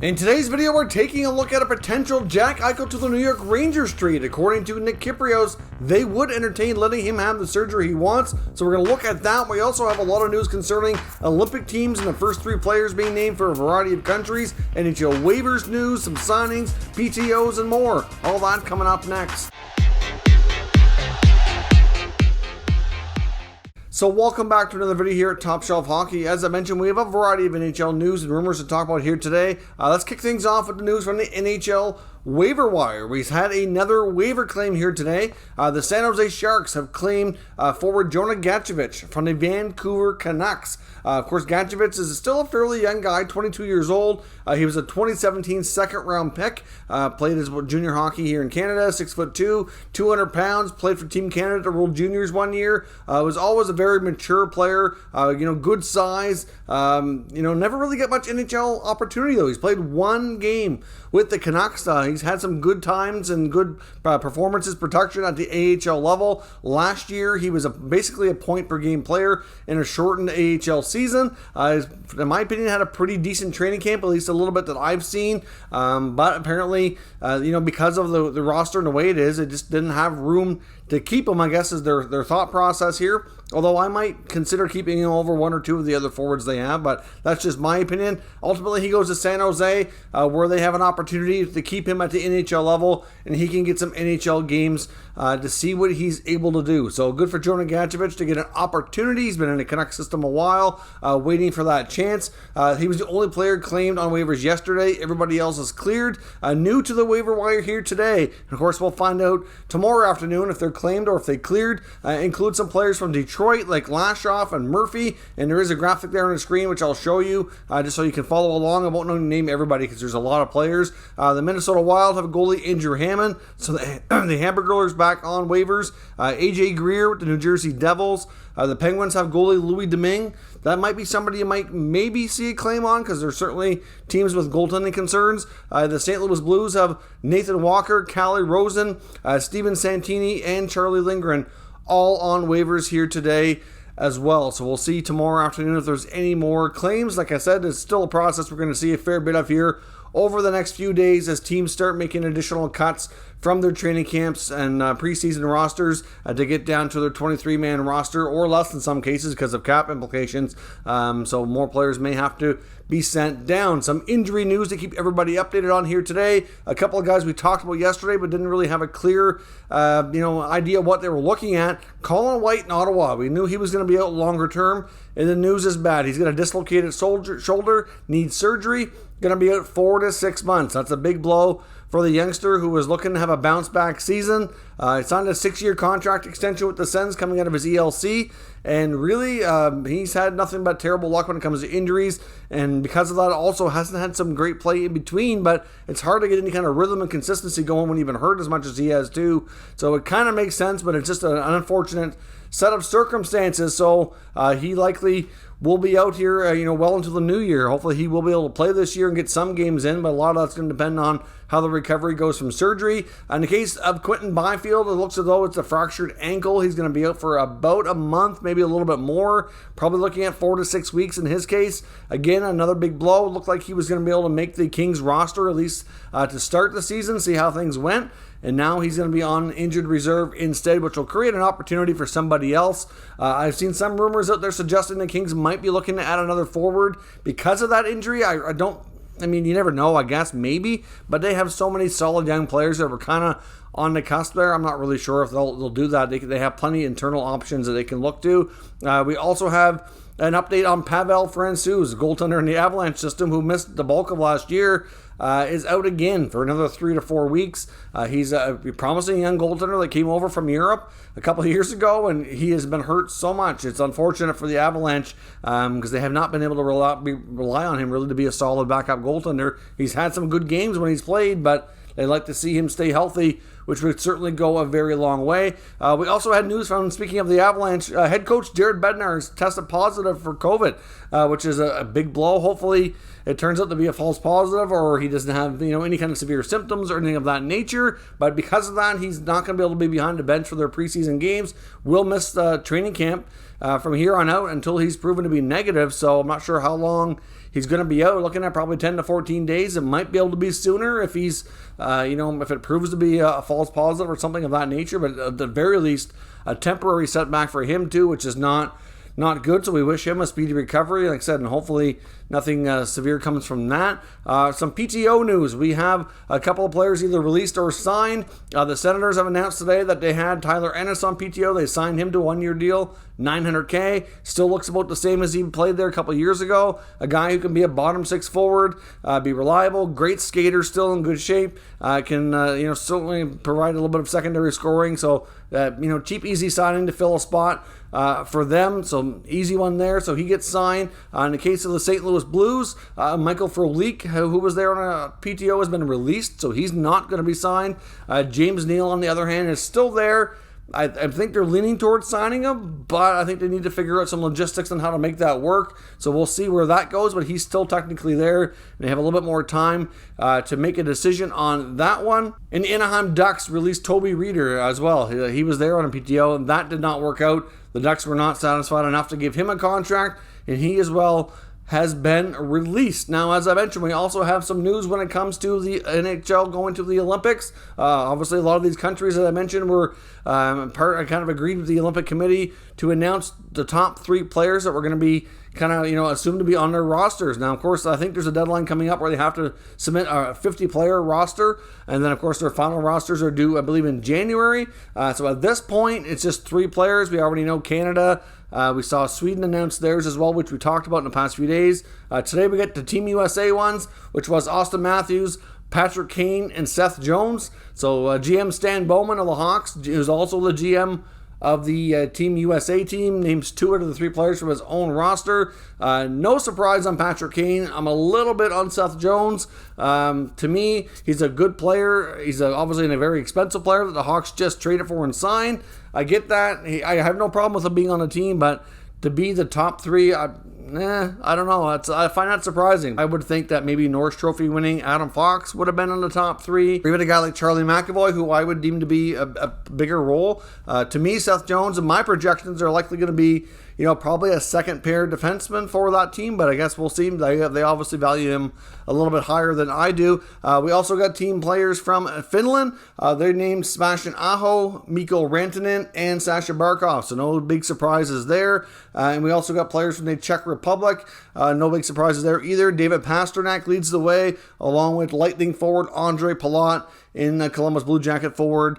In today's video, we're taking a look at a potential Jack Eichel to the New York Rangers trade. According to Nick Kypreos, they would entertain letting him have the surgery he wants. So we're going to look at that. We also have a lot of news concerning Olympic teams and the first three players being named for a variety of countries, NHL Waivers news, some signings, PTOs, and more. All that coming up next. So welcome back to another video here at Top Shelf Hockey. As I mentioned, we have a variety of NHL news and rumors to talk about here today. Let's kick things off with the news from the NHL waiver wire. We've had another waiver claim here today. The San Jose Sharks have claimed forward Jonah Gadjovich from the Vancouver Canucks. Of course, Gadjovich is still a fairly young guy, 22 years old. He was a 2017 second-round pick. Played his junior hockey here in Canada, 6'2", 200 pounds. Played for Team Canada to World Juniors 1 year. Was always a very mature player. Good size. Never really got much NHL opportunity though. He's played one game with the Canucks. He's had some good times and good performances, production at the AHL level. Last year, he was basically a point-per-game player in a shortened AHL season. In my opinion, had a pretty decent training camp, at least a little bit that I've seen. But apparently, because of the roster and the way it is, it just didn't have room to keep him, I guess, is their thought process here. Although I might consider keeping him over one or two of the other forwards they have, but that's just my opinion. Ultimately, he goes to San Jose, where they have an opportunity to keep him at the NHL level, and he can get some NHL games to see what he's able to do. So good for Jonah Gadjovich to get an opportunity. He's been in the Canucks system a while, waiting for that chance. He was the only player claimed on waivers yesterday. Everybody else is cleared. New to the waiver wire here today. And of course, we'll find out tomorrow afternoon if they're claimed or if they cleared. Include some players from Detroit like Lashoff and Murphy, and there is a graphic there on the screen which I'll show you just so you can follow along. I won't name everybody because there's a lot of players. The Minnesota Wild have a goalie Andrew Hammond, so the Hamburglers back on waivers. AJ Greer with the New Jersey Devils. The Penguins have goalie Louis Domingue. That might be somebody you might maybe see a claim on because there's certainly teams with goaltending concerns. The St. Louis Blues have Nathan Walker, Calle Rosen, Steven Santini, and Charlie Lindgren all on waivers here today as well. So we'll see tomorrow afternoon if there's any more claims. Like I said, it's still a process we're going to see a fair bit of here over the next few days as teams start making additional cuts from their training camps and preseason rosters to get down to their 23-man roster or less in some cases because of cap implications. So more players may have to be sent down. Some injury news to keep everybody updated on here today. A couple of guys we talked about yesterday but didn't really have a clear idea what they were looking at. Colin White in Ottawa. We knew he was going to be out longer term, and the news is bad. He's got a dislocated shoulder, needs surgery, going to be out 4 to 6 months. That's a big blow for the youngster who was looking to have a bounce-back season. He signed a 6-year contract extension with the Sens coming out of his ELC, and really he's had nothing but terrible luck when it comes to injuries, and because of that also hasn't had some great play in between, but it's hard to get any kind of rhythm and consistency going when you've been hurt as much as he has too. So it kind of makes sense, but it's just an unfortunate set of circumstances. So he likely will be out here, well into the new year. Hopefully he will be able to play this year and get some games in, but a lot of that's going to depend on how the recovery goes from surgery. In the case of Quinton Byfield, it looks as though it's a fractured ankle. He's going to be out for about a month, maybe a little bit more, probably looking at 4 to 6 weeks in his case. Again, another big blow. It looked like he was going to be able to make the Kings roster, at least to start the season, see how things went. And now he's going to be on injured reserve instead, which will create an opportunity for somebody else. I've seen some rumors out there suggesting the Kings might be looking to add another forward because of that injury. You never know, I guess, maybe. But they have so many solid young players that were kind of on the cusp there. I'm not really sure if they'll do that. They have plenty of internal options that they can look to. We also have an update on Pavel Francouz, goaltender in the Avalanche system who missed the bulk of last year. Is out again for another 3 to 4 weeks. He's a promising young goaltender that came over from Europe a couple of years ago, and he has been hurt so much. It's unfortunate for the Avalanche because they have not been able to rely on him really to be a solid backup goaltender. He's had some good games when he's played, but they like to see him stay healthy, which would certainly go a very long way. We also had news from, speaking of the Avalanche, head coach Jared Bednar has tested positive for COVID, which is a big blow. Hopefully it turns out to be a false positive, or he doesn't have any kind of severe symptoms or anything of that nature. But because of that, he's not going to be able to be behind the bench for their preseason games. Will miss training camp from here on out until he's proven to be negative. So I'm not sure how long he's going to be out. Looking at probably 10 to 14 days. It might be able to be sooner if he's, if it proves to be a false positive or something of that nature. But at the very least, a temporary setback for him too, which is not good. So we wish him a speedy recovery, like I said, and hopefully nothing severe comes from that. Some PTO news. We have a couple of players either released or signed. The Senators have announced today that they had Tyler Ennis on PTO. They signed him to a 1-year deal, $900K. Still looks about the same as he played there a couple of years ago. A guy who can be a bottom six forward, be reliable, great skater, still in good shape. Can certainly provide a little bit of secondary scoring. So cheap, easy signing to fill a spot for them. So easy one there. So he gets signed. In the case of the St. Louis Blues, Michael Frolik, who was there on a PTO, has been released, so he's not going to be signed. James Neal, on the other hand, is still there. I think they're leaning towards signing him, but I think they need to figure out some logistics on how to make that work. So we'll see where that goes, but he's still technically there, and they have a little bit more time to make a decision on that one. And the Anaheim Ducks released Toby Reeder as well. He was there on a PTO, and that did not work out. The Ducks were not satisfied enough to give him a contract, and he as well has been released. Now, as I mentioned, we also have some news when it comes to the NHL going to the Olympics. Obviously, a lot of these countries that I mentioned were kind of agreed with the Olympic Committee to announce the top 3 players that were going to be assumed to be on their rosters. Now, of course, I think there's a deadline coming up where they have to submit a 50-player roster, and then, of course, their final rosters are due, I believe, in January. So at this point, it's just 3 players. We already know Canada. We saw Sweden announce theirs as well, which we talked about in the past few days. Today we get the Team USA ones, which was Austin Matthews, Patrick Kane, and Seth Jones. So GM Stan Bowman of the Hawks, who's also the GM of the Team USA team, names 2 out of the 3 players from his own roster. No surprise on Patrick Kane. I'm a little bit on Seth Jones. To me, he's a good player. He's obviously a very expensive player that the Hawks just traded for and signed. I get that. I have no problem with him being on the team, but to be the top 3, I don't know. I find that surprising. I would think that maybe Norris Trophy winning Adam Fox would have been on the top 3. Or even a guy like Charlie McAvoy, who I would deem to be a bigger role. To me, Seth Jones and my projections are likely going to be, probably a second pair defenseman for that team, but I guess we'll see. They obviously value him a little bit higher than I do. We also got team players from Finland. They're named Sebastian Aho, Mikko Rantanen, and Sasha Barkov, so no big surprises there. And we also got players from the Czech Republic. No big surprises there either. David Pasternak leads the way, along with Lightning forward Andre Palat, in Columbus Blue Jacket forward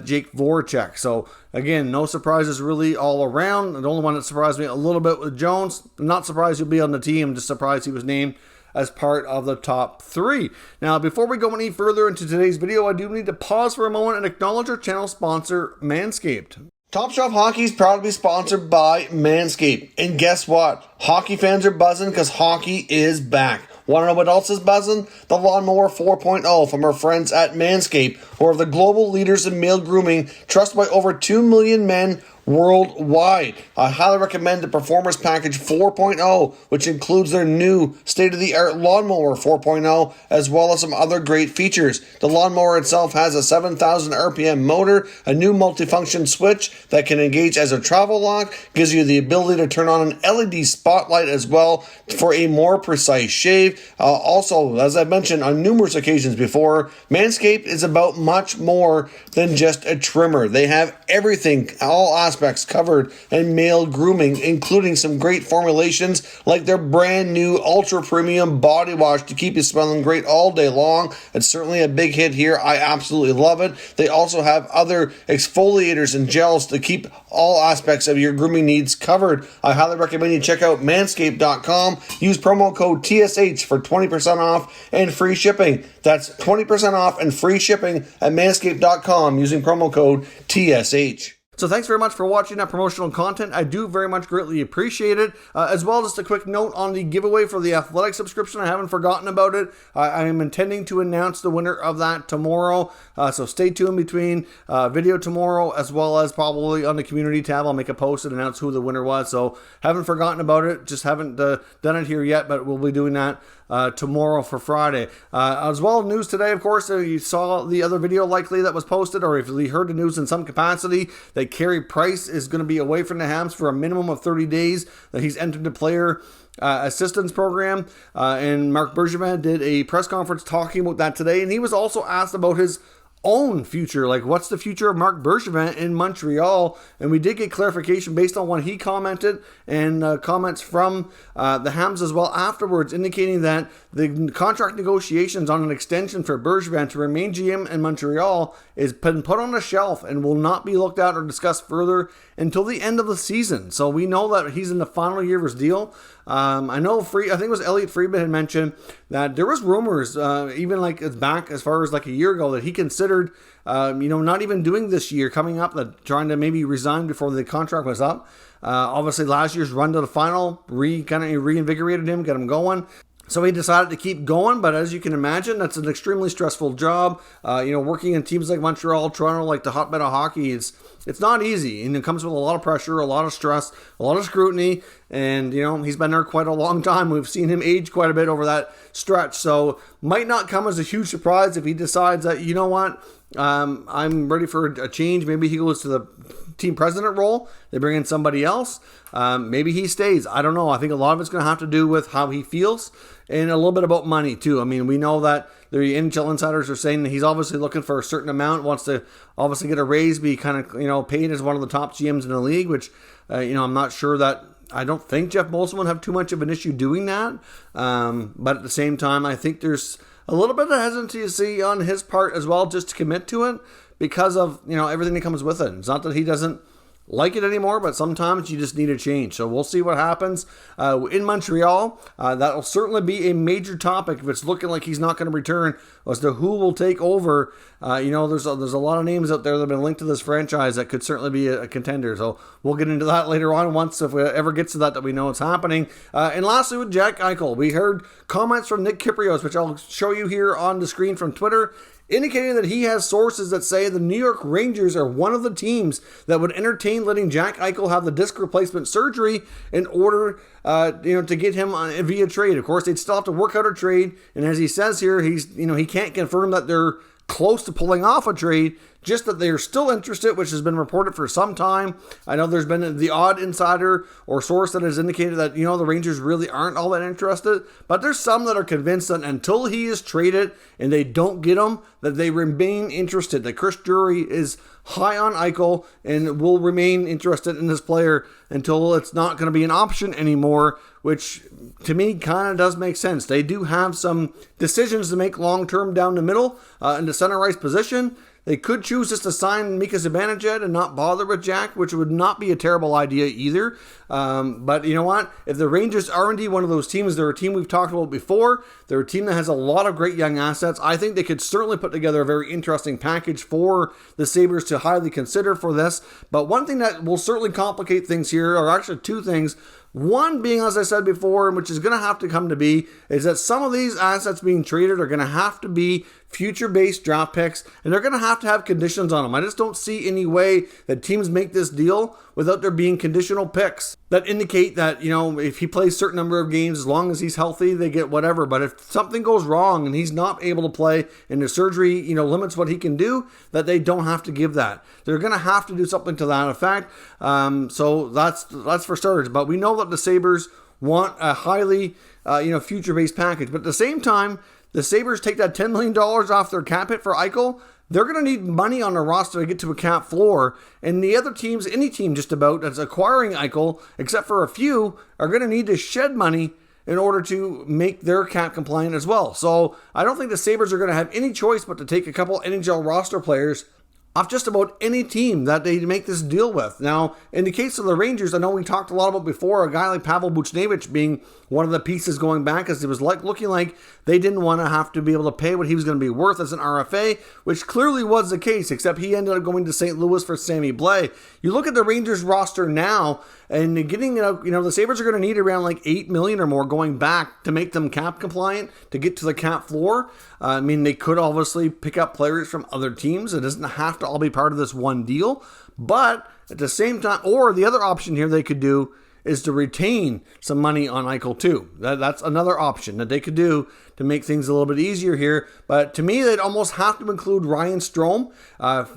Jake Voracek. So again, no surprises really all around. The only one that surprised me a little bit with Jones. I'm not surprised he'll be on the team, just surprised he was named as part of the top 3. Now, before we go any further into today's video, I do need to pause for a moment and acknowledge our channel sponsor, Manscaped. Top Shelf Hockey is proud to be sponsored by Manscaped. And guess what? Hockey fans are buzzing because hockey is back. Want to know what else is buzzing? The Lawnmower 4.0 from our friends at Manscaped, who are the global leaders in male grooming, trusted by over 2 million men worldwide. I highly recommend the Performance Package 4.0, which includes their new state-of-the-art Lawnmower 4.0, as well as some other great features. The lawnmower itself has a 7,000 RPM motor, a new multifunction switch that can engage as a travel lock, gives you the ability to turn on an LED spotlight as well for a more precise shave. Also, as I've mentioned on numerous occasions before, Manscaped is about much more than just a trimmer. They have everything, all aspects covered in male grooming, including some great formulations like their brand new ultra premium body wash to keep you smelling great all day long. It's certainly a big hit here. I absolutely love it. They also have other exfoliators and gels to keep all aspects of your grooming needs covered. I highly recommend you check out manscaped.com. Use promo code TSH for 20% off and free shipping. That's 20% off and free shipping at manscaped.com using promo code TSH. So thanks very much for watching that promotional content. I do very much greatly appreciate it. As well, just a quick note on the giveaway for the athletic subscription. I haven't forgotten about it. I am intending to announce the winner of that tomorrow. So stay tuned between video tomorrow, as well as probably on the community tab. I'll make a post and announce who the winner was. So haven't forgotten about it. Just haven't done it here yet, but we'll be doing that tomorrow for Friday. As well, news today, of course, you saw the other video likely that was posted, or if you heard the news in some capacity, that Carey Price is going to be away from the Habs for a minimum of 30 days, that he's entered the player assistance program, and Marc Bergevin did a press conference talking about that today, and he was also asked about his own future, like what's the future of Marc Bergevin in Montreal, and we did get clarification based on what he commented and comments from the Habs as well afterwards, indicating that the contract negotiations on an extension for Bergevin to remain GM in Montreal is been put on a shelf and will not be looked at or discussed further until the end of the season. So we know that he's in the final year of his deal. I know I think it was Elliotte Friedman had mentioned that there was rumors, even like it's back as far as like a year ago, that he considered, not even doing this year coming up, that trying to maybe resign before the contract was up. Obviously last year's run to the final kind of reinvigorated him, got him going. So he decided to keep going, but as you can imagine, that's an extremely stressful job. Working in teams like Montreal, Toronto, like the hotbed of hockey, it's not easy, and it comes with a lot of pressure, a lot of stress, a lot of scrutiny, and he's been there quite a long time. We've seen him age quite a bit over that stretch, so might not come as a huge surprise if he decides that, I'm ready for a change. Maybe he goes to the team president role. They bring in somebody else. Maybe he stays. I don't know. I think a lot of it's going to have to do with how he feels and a little bit about money too. I mean, we know that the NHL insiders are saying that he's obviously looking for a certain amount, wants to obviously get a raise, be kind of, paid as one of the top GMs in the league, which, I'm not sure that, I don't think Jeff Molson would have too much of an issue doing that. But at the same time, I think there's a little bit of hesitancy on his part as well, just to commit to it because of, everything that comes with it. It's not that he doesn't like it anymore, but sometimes you just need a change. So we'll see what happens in Montreal. That'll certainly be a major topic if it's looking like he's not going to return, as to who will take over. There's a lot of names out there that have been linked to this franchise that could certainly be a contender. So we'll get into that later on once, if it ever gets to that we know it's happening. And lastly, with Jack Eichel, we heard comments from Nick Kypreos, which I'll show you here on the screen from Twitter, indicating that he has sources that say the New York Rangers are one of the teams that would entertain letting Jack Eichel have the disc replacement surgery in order, to get him via trade. Of course, they'd still have to work out a trade, and as he says here, he can't confirm that they're close to pulling off a trade, just that they're still interested, which has been reported for some time. I know there's been the odd insider or source that has indicated that, the Rangers really aren't all that interested, but there's some that are convinced that until he is traded and they don't get him, that they remain interested, that Chris Drury is high on Eichel and will remain interested in this player until it's not going to be an option anymore, which to me kind of does make sense. They do have some decisions to make long-term down the middle in the center ice position. They could choose just to sign Mika Zibanejad and not bother with Jack, which would not be a terrible idea either. But you know what? If the Rangers are indeed one of those teams, they're a team we've talked about before. They're a team that has a lot of great young assets. I think they could certainly put together a very interesting package for the Sabres to highly consider for this. But one thing that will certainly complicate things here, or actually two things. One being, as I said before, which is going to have to come to be, is that some of these assets being traded are going to have to be future-based draft picks, and they're going to have conditions on them. I just don't see any way that teams make this deal without there being conditional picks that indicate that, if he plays a certain number of games, as long as he's healthy, they get whatever. But if something goes wrong and he's not able to play and the surgery, limits what he can do, that they don't have to give that. They're going to have to do something to that effect. So that's for starters. But we know that the Sabres want a highly, future-based package. But at the same time, the Sabres take that $10 million off their cap hit for Eichel. They're going to need money on their roster to get to a cap floor. And the other teams, any team just about that's acquiring Eichel, except for a few, are going to need to shed money in order to make their cap compliant as well. So I don't think the Sabres are going to have any choice but to take a couple NHL roster players off just about any team that they make this deal with. Now, in the case of the Rangers, I know we talked a lot about before, a guy like Pavel Buchnevich being one of the pieces going back, as it was looking like they didn't want to have to be able to pay what he was going to be worth as an RFA, which clearly was the case, except he ended up going to St. Louis for Sammy Blais. You look at the Rangers roster now, and getting, the Sabres are going to need around like $8 million or more going back to make them cap compliant, to get to the cap floor. They could obviously pick up players from other teams. It doesn't have to all be part of this one deal. But at the same time, or the other option here they could do is to retain some money on Eichel too. That's another option that they could do to make things a little bit easier here. But to me, they'd almost have to include Ryan Strome. A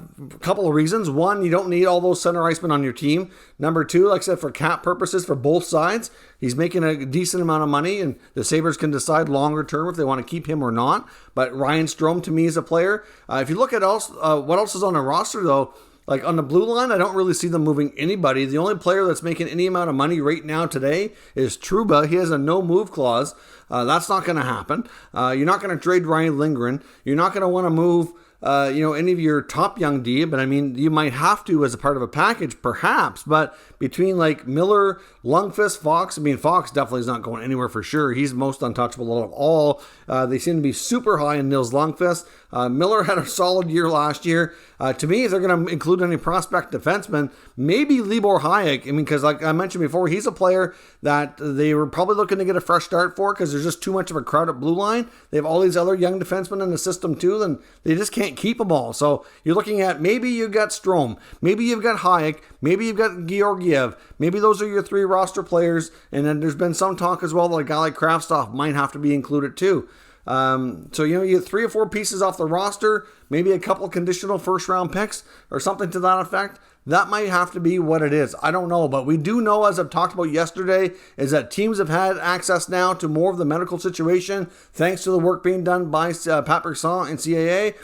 couple of reasons. One, you don't need all those center icemen on your team. Number two, like I said, for cap purposes for both sides, he's making a decent amount of money, and the Sabres can decide longer term if they want to keep him or not. But Ryan Strome, to me, is a player. If you look at what else is on the roster, though, like on the blue line, I don't really see them moving anybody. The only player that's making any amount of money right now today is Trouba. He has a no-move clause. That's not going to happen. You're not going to trade Ryan Lindgren. You're not going to want to move any of your top young D, but I mean, you might have to as a part of a package, perhaps. But between like Miller, Lundqvist, Fox, I mean, Fox definitely is not going anywhere for sure. He's most untouchable of all. They seem to be super high in Nils Lundqvist. Miller had a solid year last year. To me, if they're going to include any prospect defensemen, maybe Libor Hayek. I mean, because like I mentioned before, he's a player that they were probably looking to get a fresh start for because there's just too much of a crowded blue line. They have all these other young defensemen in the system too, and they just can't keep them all. So you're looking at maybe you've got Strome, maybe you've got Hayek, maybe you've got Georgiev. Maybe those are your three roster players. And then there's been some talk as well that a guy like Kraftstoff might have to be included too. So, you get 3 or 4 pieces off the roster, maybe a couple conditional first-round picks or something to that effect. That might have to be what it is. I don't know, but we do know, as I've talked about yesterday, is that teams have had access now to more of the medical situation thanks to the work being done by Pat Brisson and CAA,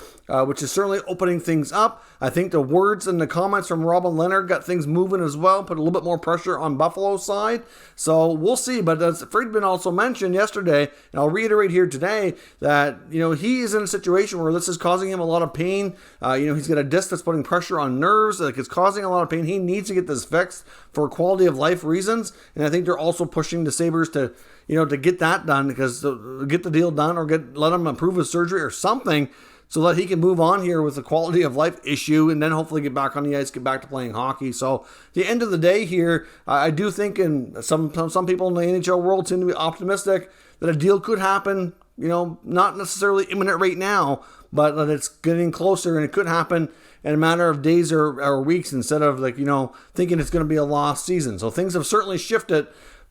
which is certainly opening things up. I think the words and the comments from Robin Leonard got things moving as well, put a little bit more pressure on Buffalo's side. So we'll see. But as Friedman also mentioned yesterday, and I'll reiterate here today, that he is in a situation where this is causing him a lot of pain. He's got a disc that's putting pressure on nerves. Like, it's causing a lot of pain. He needs to get this fixed for quality of life reasons. And I think they're also pushing the Sabres to get that done, because get the deal done or let him approve his surgery or something, so that he can move on here with a quality of life issue and then hopefully get back on the ice, get back to playing hockey. So at the end of the day here, I do think, and some people in the NHL world seem to be optimistic that a deal could happen, not necessarily imminent right now, but that it's getting closer and it could happen in a matter of days or weeks instead of thinking it's going to be a lost season. So things have certainly shifted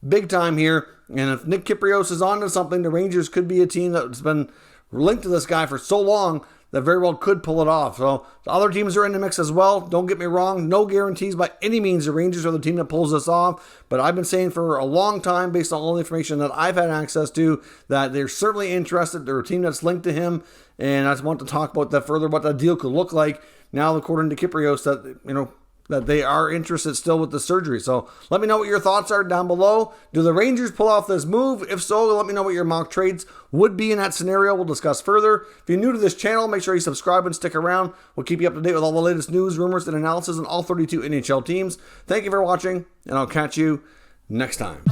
big time here. And if Nick Kypreos is onto something, the Rangers could be a team that's been linked to this guy for so long that very well could pull it off. So the other teams are in the mix as well. Don't get me wrong. No guarantees by any means the Rangers are the team that pulls this off. But I've been saying for a long time, based on all the information that I've had access to, that they're certainly interested. They're a team that's linked to him. And I just want to talk about that further, what that deal could look like. Now, according to Kypreos, that they are interested still with the surgery. So let me know what your thoughts are down below. Do the Rangers pull off this move? If so, let me know what your mock trades would be in that scenario. We'll discuss further. If you're new to this channel, make sure you subscribe and stick around. We'll keep you up to date with all the latest news, rumors, and analysis on all 32 NHL teams. Thank you for watching, and I'll catch you next time.